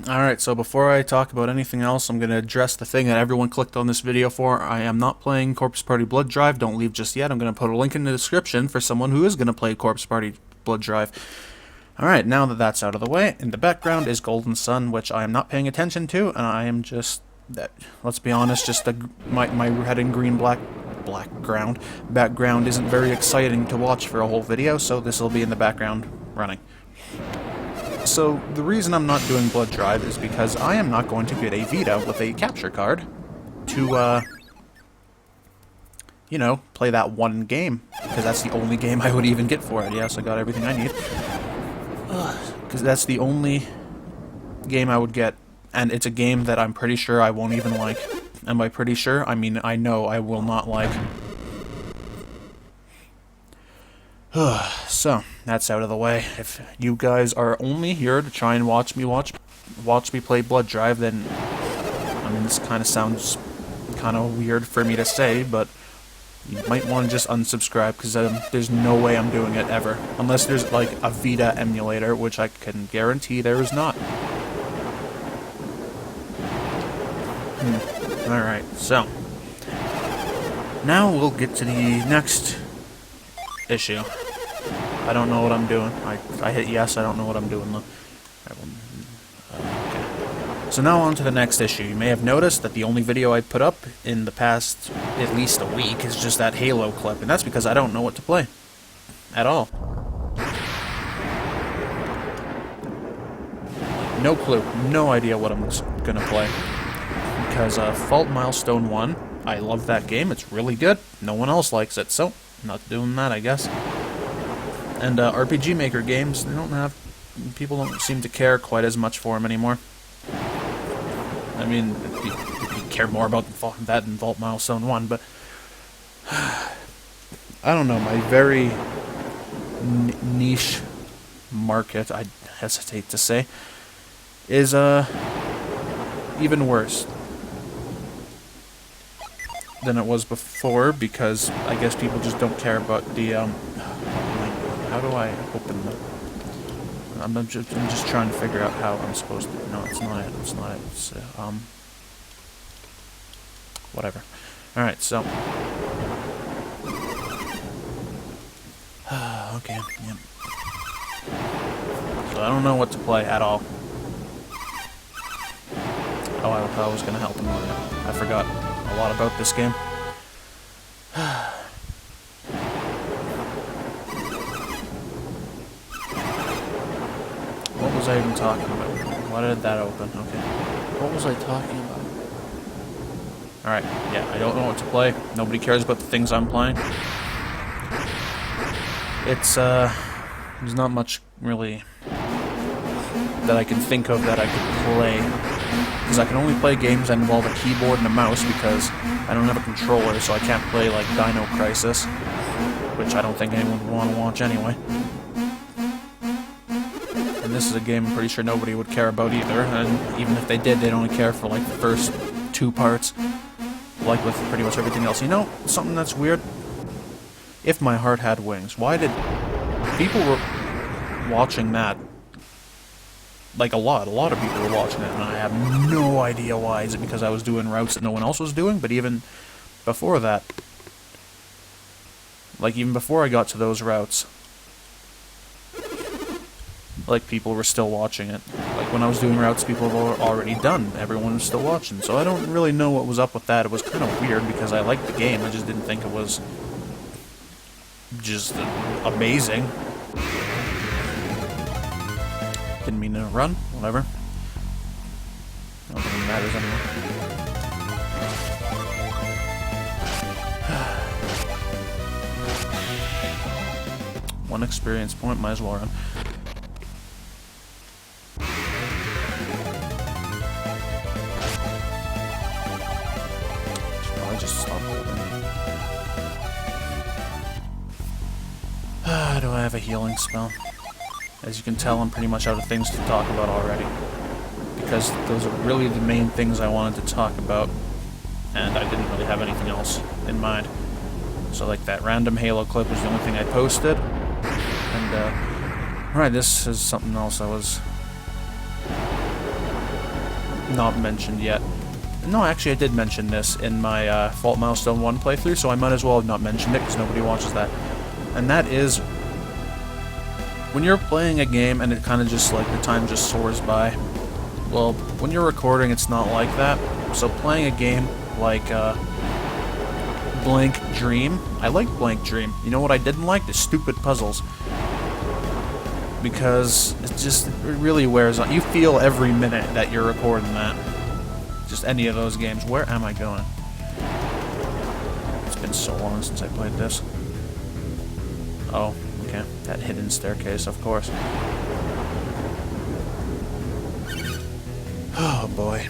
Alright, so before I talk about anything else, I'm going to address the thing that everyone clicked on this video for. I am not playing Corpse Party Blood Drive. Don't leave just yet. I'm going to put a link in the description for someone who is going to play Corpse Party Blood Drive. Alright, now that that's out of the way, in the background is Golden Sun, which I am not paying attention to, and I am just, let's be honest, just my red and green background isn't very exciting to watch for a whole video, so this will be in the background running. So, the reason I'm not doing Blood Drive is because I am not going to get a Vita with a capture card to, you know, play that one game. Because that's the only game I would even get for it. Yes, I got everything I need. Because that's the only game I would get, and it's a game that I'm pretty sure I won't even like. And by pretty sure, I mean I know I will not like. So, that's out of the way. If you guys are only here to try and watch me play Blood Drive, then, I mean, this kind of sounds kind of weird for me to say, but you might want to just unsubscribe, because there's no way I'm doing it ever. Unless there's, like, a Vita emulator, which I can guarantee there is not. Alright, so, now we'll get to the next issue. I don't know what I'm doing. I hit yes, I don't know what I'm doing though. Okay. So now on to the next issue. You may have noticed that the only video I put up in the past at least a week is just that Halo clip, and that's because I don't know what to play. At all. No clue. No idea what I'm gonna play. Because Fault Milestone 1, I love that game, it's really good. No one else likes it, so I'm not doing that, I guess. And RPG Maker games, people don't seem to care quite as much for them anymore. I mean, you care more about that than Vault Milestone 1, but I don't know, my very niche market, I hesitate to say, is even worse than it was before, because I guess people just don't care about the how do I open the... I'm just trying to figure out how I'm supposed to... No, it's not it. It's not it. It's, whatever. Alright, so... okay, yep. So I don't know what to play at all. Oh, I thought I was going to help him with it. I forgot a lot about this game. What was I even talking about? Why did that open? Okay. What was I talking about? Alright, yeah, I don't know what to play. Nobody cares about the things I'm playing. It's, there's not much, really, that I can think of that I could play. Because I can only play games that involve a keyboard and a mouse, because I don't have a controller, so I can't play, like, Dino Crisis. Which I don't think anyone would want to watch anyway. This is a game I'm pretty sure nobody would care about either, and even if they did, they'd only care for like the first 2 parts, like with pretty much everything else. You know, something that's weird? If My Heart Had Wings. Why did... people were watching that, like a lot of people were watching it, and I have no idea why. Is it because I was doing routes that no one else was doing? But even before that, like even before I got to those routes, like, people were still watching it. Like, when I was doing routes people were already done. Everyone was still watching. So I don't really know what was up with that. It was kind of weird, because I liked the game. I just didn't think it was just amazing. Didn't mean to run. Whatever. I don't think it matters anymore. One experience point, might as well run. Just stop holding. Do I have a healing spell? As you can tell, I'm pretty much out of things to talk about already. Because those are really the main things I wanted to talk about, and I didn't really have anything else in mind. So like that random Halo clip was the only thing I posted. And, alright, this is something else I was not mentioned yet. No, actually, I did mention this in my Fault Milestone 1 playthrough, so I might as well have not mentioned it, because nobody watches that. And that is, when you're playing a game and it kind of just, like, the time just soars by, well, when you're recording, it's not like that. So playing a game like, Blank Dream, I like Blank Dream. You know what I didn't like? The stupid puzzles. Because it really wears on. You feel every minute that you're recording that. Just any of those games. Where am I going? It's been so long since I played this. Oh, okay. That hidden staircase, of course. Oh boy.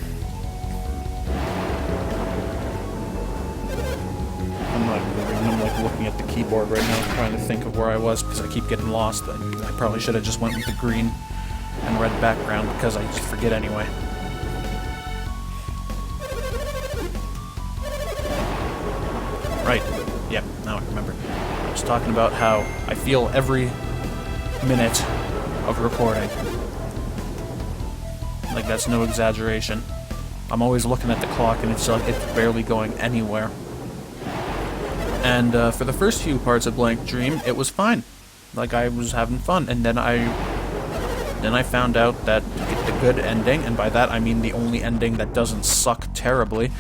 I'm not even reading. I'm like looking at the keyboard right now, trying to think of where I was because I keep getting lost. I probably should have just went with the green and red background because I just forget anyway. Right. Yep, now I remember. I was talking about how I feel every minute of recording. Like, that's no exaggeration. I'm always looking at the clock and it's like it's barely going anywhere. And for the first few parts of Blank Dream, it was fine. Like, I was having fun. And then I found out that to get the good ending, and by that I mean the only ending that doesn't suck terribly,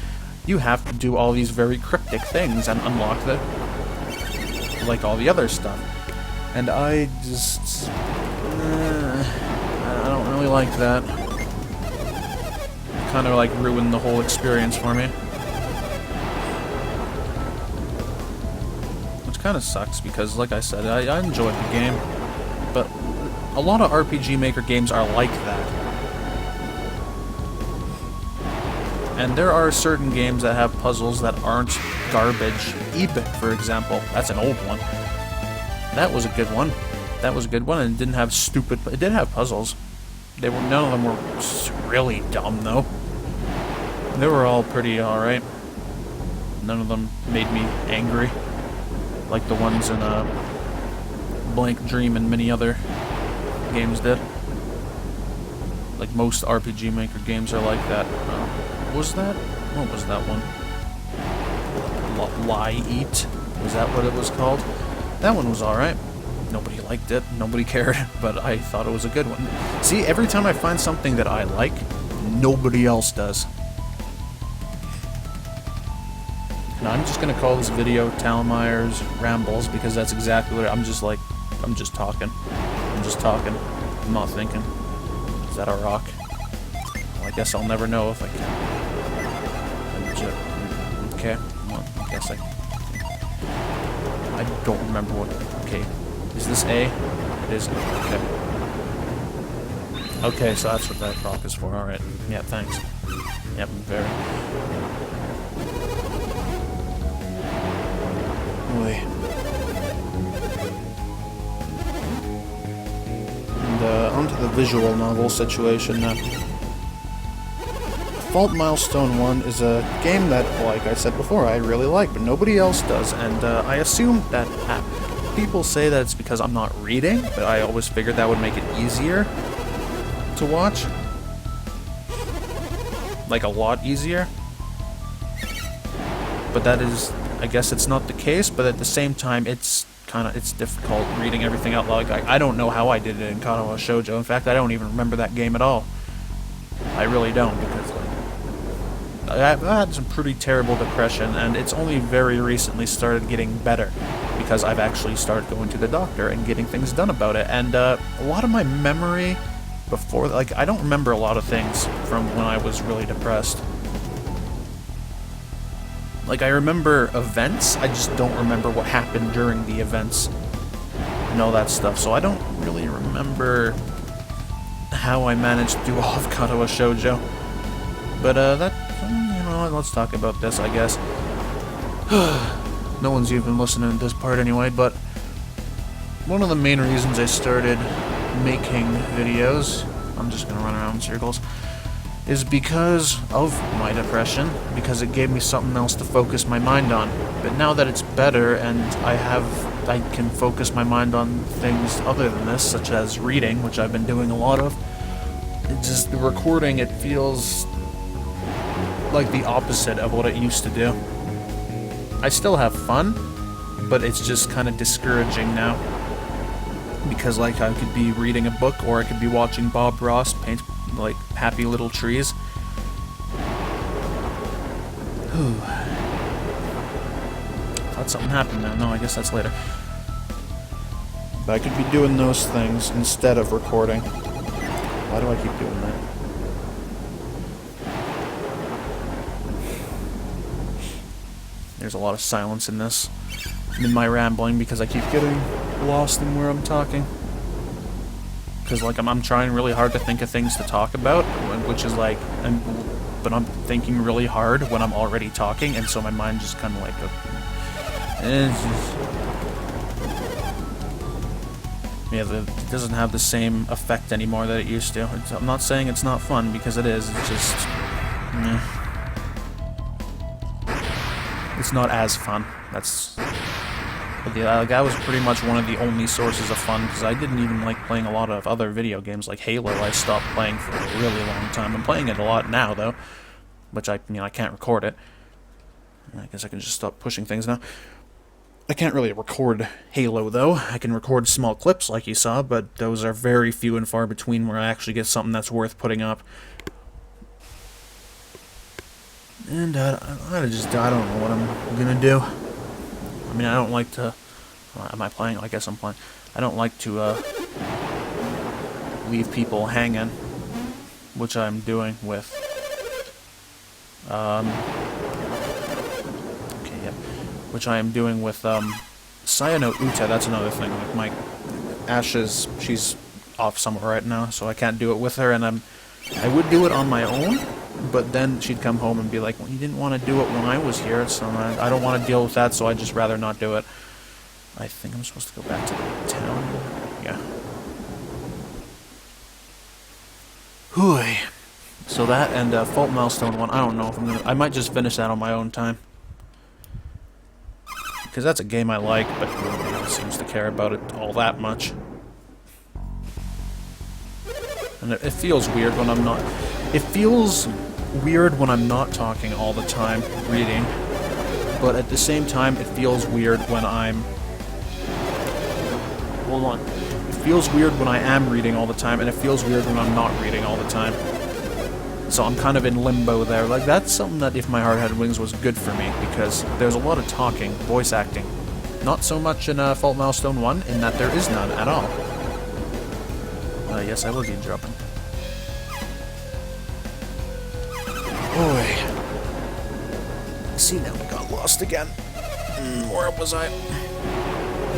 you have to do all these very cryptic things and unlock the, like all the other stuff. And I just, I don't really like that. Kind of like ruined the whole experience for me. Which kind of sucks because, like I said, I enjoyed the game, but a lot of RPG Maker games are like that. And there are certain games that have puzzles that aren't garbage. Ib, for example. That's an old one. That was a good one. That was a good one, and it didn't have stupid... It did have puzzles. None of them were really dumb, though. They were all pretty alright. None of them made me angry. Like the ones in Blank Dream and many other games did. Like most RPG Maker games are like that. What was that one? Lie Eat? Was that what it was called? That one was alright. Nobody liked it, nobody cared, but I thought it was a good one. See, every time I find something that I like, nobody else does. And I'm just gonna call this video Talmire's Rambles, because that's exactly what I'm just talking. I'm just talking. I'm not thinking. Is that a rock? Well, I guess I'll never know if I can. Okay, well, I guess I don't remember what... Okay, is this A? It is A, okay. Okay, so that's what that rock is for, alright. Yeah, thanks. Yep, very. Boy. And, onto the visual novel situation now. Fault Milestone 1 is a game that, like I said before, I really like, but nobody else does, and I assume that people say that it's because I'm not reading, but I always figured that would make it easier to watch. Like, a lot easier. But that is, I guess it's not the case, but at the same time, it's difficult reading everything out loud. Like, I don't know how I did it in Katawa Shoujo. In fact, I don't even remember that game at all. I really don't, because I've had some pretty terrible depression, and it's only very recently started getting better, because I've actually started going to the doctor and getting things done about it, and a lot of my memory before, like, I don't remember a lot of things from when I was really depressed. Like, I remember events, I just don't remember what happened during the events, and all that stuff, so I don't really remember how I managed to do all of Katawa Shoujo. But, let's talk about this, I guess. No one's even listening to this part anyway, but one of the main reasons I started making videos, I'm just gonna run around in circles, is because of my depression, because it gave me something else to focus my mind on. But now that it's better and I can focus my mind on things other than this, such as reading, which I've been doing a lot of, the recording, it feels like the opposite of what it used to do. I still have fun, but it's just kind of discouraging now. Because, like, I could be reading a book, or I could be watching Bob Ross paint, like, happy little trees. Whew. Thought something happened now. No, I guess that's later. But I could be doing those things instead of recording. Why do I keep doing that? There's a lot of silence in this. In my rambling, because I keep getting lost in where I'm talking. Because, like, I'm trying really hard to think of things to talk about, which is like, but I'm thinking really hard when I'm already talking, and so my mind just kind of like, it doesn't have the same effect anymore that it used to. I'm not saying it's not fun, because it is. It's just, it's not as fun. That's. That was pretty much one of the only sources of fun, because I didn't even like playing a lot of other video games, like Halo. I stopped playing for a really long time. I'm playing it a lot now, though, which I can't record it. I guess I can just stop pushing things now. I can't really record Halo, though. I can record small clips, like you saw, but those are very few and far between where I actually get something that's worth putting up. And I don't know what I'm gonna do. I mean, I don't like to... Am I playing? I guess I'm playing. I don't like to, leave people hanging, which I'm doing with... Okay, yeah. Which I am doing with, Sayano Uta, that's another thing. Like, my Ashes, she's off somewhere right now, so I can't do it with her, and I would do it on my own, but then she'd come home and be like, well, you didn't want to do it when I was here, so I don't want to deal with that, so I'd just rather not do it. I think I'm supposed to go back to the town. Yeah. Hooey. So that and Fault Milestone 1, I don't know if I'm gonna... I might just finish that on my own time. Because that's a game I like, but nobody else seems to care about it all that much. And it feels weird when I'm not... It feels weird when I'm not talking all the time, reading. But at the same time, it feels weird when I'm... Hold on. It feels weird when I am reading all the time, and it feels weird when I'm not reading all the time. So I'm kind of in limbo there. Like, that's something that If My Heart Had Wings was good for me, because there's a lot of talking, voice acting. Not so much in Fault Milestone 1, in that there is none at all. Yes, I will be dropping. Boy. See, now we got lost again. Where was I?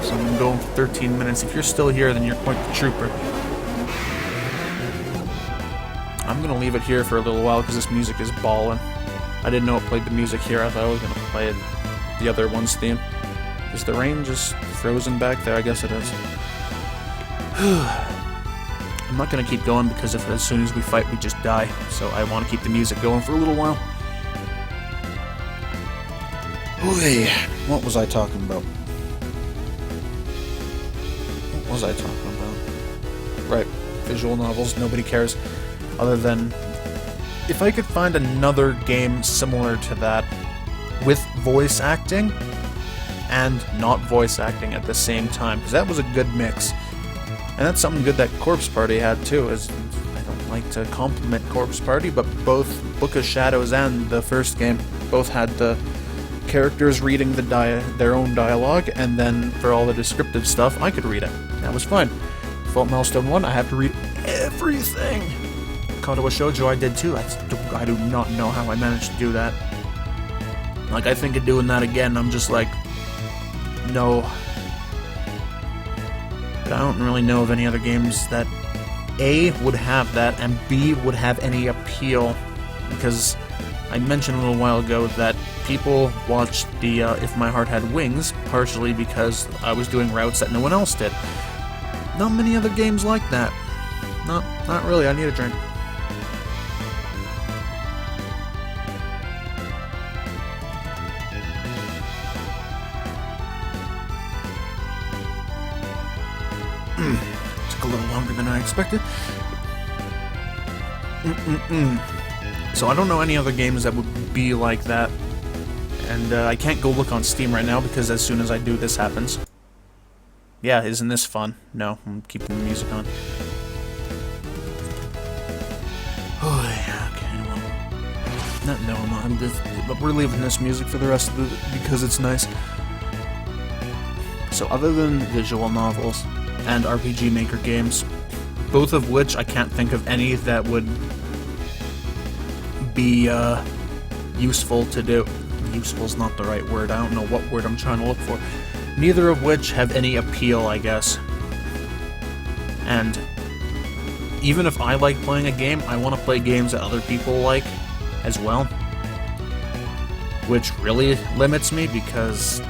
So I'm gonna go for 13 minutes. If you're still here, then you're quite the trooper. I'm gonna leave it here for a little while because this music is ballin'. I didn't know it played the music here. I thought I was gonna play the other one's theme. Is the rain just frozen back there? I guess it is. I'm not gonna keep going because if as soon as we fight we just die. So I want to keep the music going for a little while. Oy, what was I talking about? What was I talking about? Right, visual novels, nobody cares. Other than, if I could find another game similar to that, with voice acting, and not voice acting at the same time, because that was a good mix. And that's something good that Corpse Party had too, is, I don't like to compliment Corpse Party, but both Book of Shadows and the first game both had the characters reading their own dialogue, and then for all the descriptive stuff, I could read it. That was fun. Fault Milestone 1, I have to read everything. Kadowa Shoujo I did too. I do not know how I managed to do that. Like, I think of doing that again, I'm just like, no. But I don't really know of any other games that A, would have that, and B, would have any appeal. Because I mentioned a little while ago that people watched the If My Heart Had Wings, partially because I was doing routes that no one else did. Not many other games like that. Not really, I need a drink. Took a little longer than I expected. So I don't know any other games that would be like that. And I can't go look on Steam right now because as soon as I do, this happens. Yeah, isn't this fun? No, I'm keeping the music on. Oh, yeah, okay, well. No, I'm just... We're leaving this music for the rest of it because it's nice. So other than visual novels and RPG Maker games, both of which I can't think of any that would be useful to do. Useful's not the right word, I don't know what word I'm trying to look for. Neither of which have any appeal, I guess. And even if I like playing a game, I want to play games that other people like as well. Which really limits me because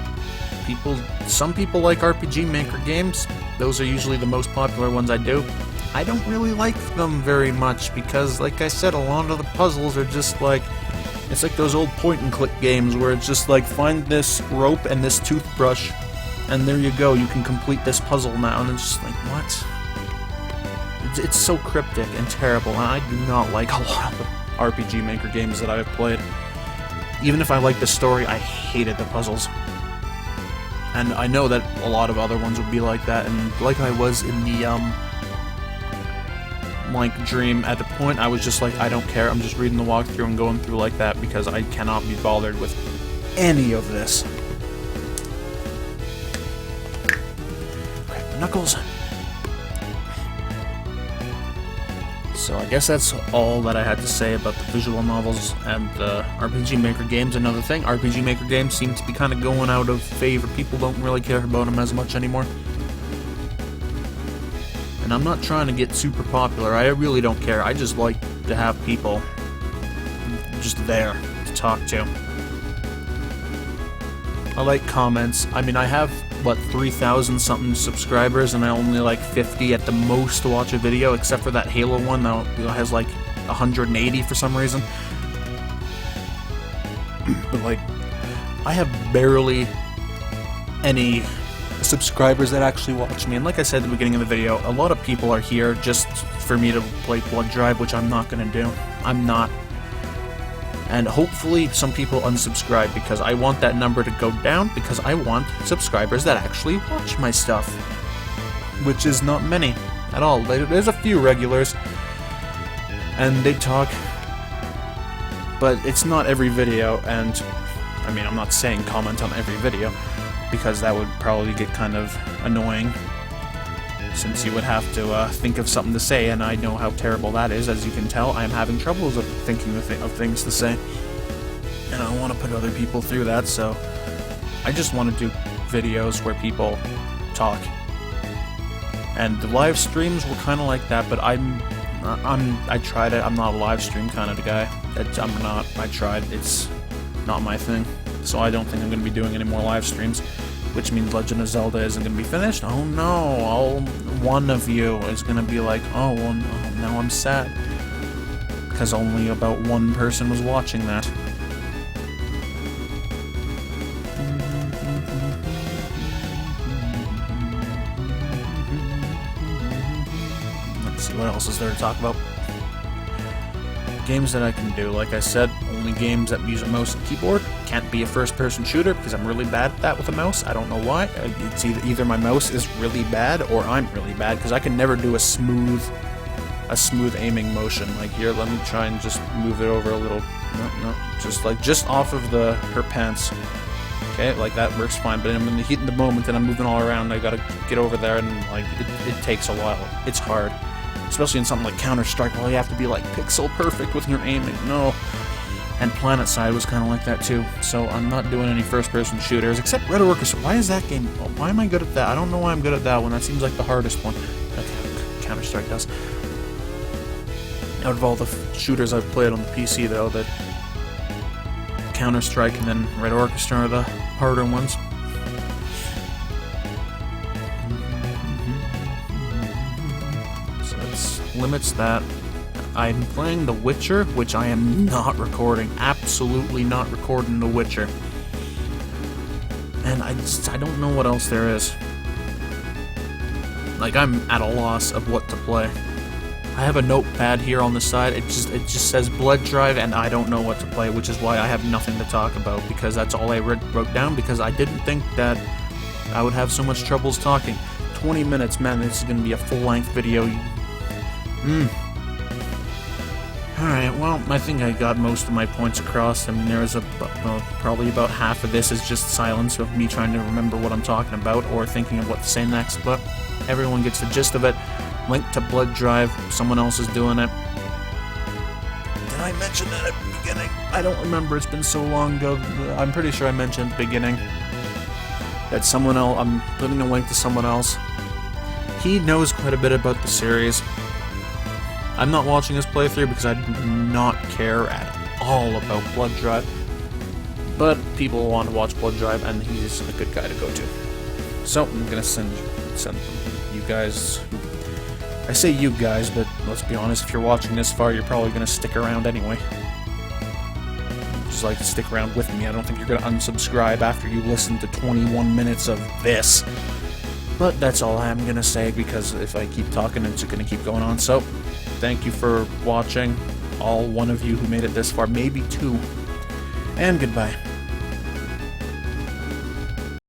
some people like RPG Maker games. Those are usually the most popular ones I do. I don't really like them very much because, like I said, a lot of the puzzles are just like... It's like those old point-and-click games where it's just like, find this rope and this toothbrush, and there you go, you can complete this puzzle now, and it's just like, what? It's so cryptic and terrible, and I do not like a lot of the RPG Maker games that I've played. Even if I like the story, I hated the puzzles. And I know that a lot of other ones would be like that, and like I was in the, Dream, at the point I was just like, I don't care, I'm just reading the walkthrough and going through like that because I cannot be bothered with any of this. Okay, Knuckles. So I guess that's all that I had to say about the visual novels and the RPG Maker games. Another thing, RPG Maker games seem to be kind of going out of favor. People don't really care about them as much anymore. And I'm not trying to get super popular, I really don't care, I just like to have people just there to talk to. I like comments. I mean, I have, what, 3,000 something subscribers, and I only like 50 at the most to watch a video, except for that Halo one that has like 180 for some reason. But like, I have barely any subscribers that actually watch me, and like I said at the beginning of the video, a lot of people are here just for me to play Blood Drive, which I'm not gonna do. I'm not. And hopefully some people unsubscribe, because I want that number to go down, because I want subscribers that actually watch my stuff. Which is not many at all. There's a few regulars, and they talk, but it's not every video, and I mean, I'm not saying comment on every video, because that would probably get kind of annoying, since you would have to think of something to say, and I know how terrible that is. As you can tell, I'm having troubles of thinking of things to say, and I don't want to put other people through that, so I just want to do videos where people talk. And the live streams were kind of like that, but I tried it. I'm not a live stream kind of guy. I'm not. I tried. It's not my thing. So I don't think I'm going to be doing any more live streams, which means Legend of Zelda isn't going to be finished. Oh no, one of you is going to be like, oh, well, no, now I'm sad, because only about one person was watching that. Let's see, what else is there to talk about? Games that I can do, like I said, only games that use a mouse and keyboard. Can't be a first-person shooter because I'm really bad at that with a mouse. I don't know why. It's either my mouse is really bad or I'm really bad, because I can never do a smooth aiming motion. Like here, let me try and just move it over a little. No, just off of her pants. Okay, like that works fine. But I'm in the heat of the moment and I'm moving all around. I gotta get over there, and like it takes a while. It's hard. Especially in something like Counter-Strike, well, you have to be like pixel perfect with your aiming. No. And Planet Side was kind of like that too. So I'm not doing any first-person shooters, except Red Orchestra. Why is that game? Why am I good at that? I don't know why I'm good at that one. That seems like the hardest one. Okay, Counter-Strike does. Out of all the shooters I've played on the PC, though, that Counter-Strike and then Red Orchestra are the harder ones. Limits that. I'm playing The Witcher, which I am not recording. Absolutely not recording The Witcher. And I don't know what else there is. Like, I'm at a loss of what to play. I have a notepad here on the side. It just says Blood Drive, and I don't know what to play, which is why I have nothing to talk about, because that's all I wrote down, because I didn't think that I would have so much troubles talking. 20 minutes, man, this is going to be a full-length video. Alright, well, I think I got most of my points across. I mean, there is probably about half of this is just silence of me trying to remember what I'm talking about, or thinking of what to say next, but everyone gets the gist of it. Link to Blood Drive, someone else is doing it. Did I mention that at the beginning? I don't remember, it's been so long ago. I'm pretty sure I mentioned at the beginning that someone else, I'm putting a link to someone else. He knows quite a bit about the series. I'm not watching his playthrough because I do not care at all about Blood Drive. But people want to watch Blood Drive, and he's a good guy to go to. So I'm gonna send you guys. I say you guys, but let's be honest, if you're watching this far, you're probably going to stick around anyway. Just like to stick around with me. I don't think you're going to unsubscribe after you listen to 21 minutes of this. But that's all I'm going to say, because if I keep talking, it's going to keep going on. So, thank you for watching, all one of you who made it this far, maybe two, and goodbye.